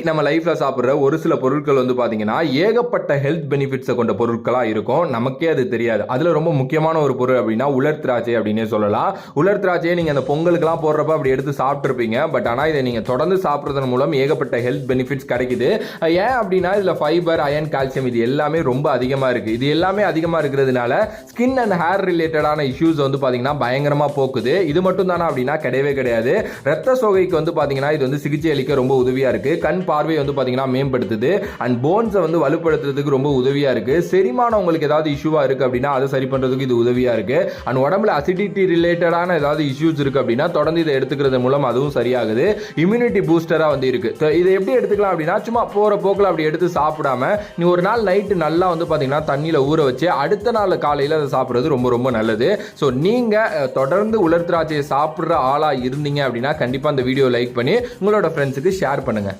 நம்ம லைஃப்ல சாப்பிடுற ஒரு சில பொருட்கள் வந்து பாத்தீங்கன்னா ஏகப்பட்ட ஹெல்த் பெனிஃபிட்ஸை கொண்ட பொருட்களா இருக்கும். நமக்கே அது தெரியாது. அதுல ரொம்ப முக்கியமான ஒரு பொருள் அப்படின்னா உலர் திராட்சை அப்படின்னே சொல்லலாம். உலர் திராட்சையை நீங்க அந்த பொங்கலுக்குலாம் போடுறப்ப அப்படி எடுத்து சாப்பிட்டுருப்பீங்க. பட் ஆனா இதை நீங்க தொடர்ந்து சாப்பிடுறதன் மூலம் ஏகப்பட்ட ஹெல்த் பெனிஃபிட்ஸ் கிடைக்குது. ஏன் அப்படின்னா இதுல ஃபைபர், அயன், கால்சியம் இது எல்லாமே ரொம்ப அதிகமா இருக்கு. இது எல்லாமே அதிகமா இருக்கிறதுனால ஸ்கின் அண்ட் ஹேர் ரிலேட்டடான இஷ்யூஸ் வந்து பாத்தீங்கன்னா பயங்கரமா போக்குது. இது மட்டும் தானே அப்படின்னா கிடையவே கிடையாது. ரத்த சோகைக்கு வந்து பாத்தீங்கன்னா இது வந்து சிகிச்சை அளிக்க ரொம்ப உதவியா இருக்கு. கண் பார்வை வந்து பாத்தீங்கன்னா மேம்படுத்துது. அண்ட் போன்ஸை வந்து வலுப்படுத்துறதுக்கு ரொம்ப உதவியா இருக்கு. செரிமானம் உங்களுக்கு ஏதாவது இஷ்யூவா இருக்கு அப்படின்னா அதை சரி பண்றதுக்கு இது உதவியா இருக்கு. அண்ட் உடம்புல அசிடிட்டி ரிலேட்டடான ஏதாவது இஷ்யூஸ் இருக்கு அப்படின்னா தொடர்ந்து இதை எடுத்துக்கிறது மூலம் அதுவும் சரியாகுது. இம்யூனிட்டி பூஸ்டரா வந்து இருக்கு. இதை எப்படி எடுத்துக்கலாம் அப்படின்னா சும்மா போற போக்கில் அப்படி எடுத்து சாப்பிடாம நீ ஒரு நாள் நைட்டு நல்லா வந்து பாத்தீங்கன்னா தண்ணியில ஊற வச்சு அடுத்த நாள் காலையில அதை சாப்பிடுறது ரொம்ப ரொம்ப நல்லது. ஸோ நீங்க தொடர்ந்து உலர் திராட்சையை சாப்பிடுற ஆளா இருந்தீங்க அப்படின்னா கண்டிப்பா இந்த வீடியோ லைக் பண்ணி உங்களோட ஃப்ரெண்ட்ஸுக்கு ஷேர் பண்ணுங்க.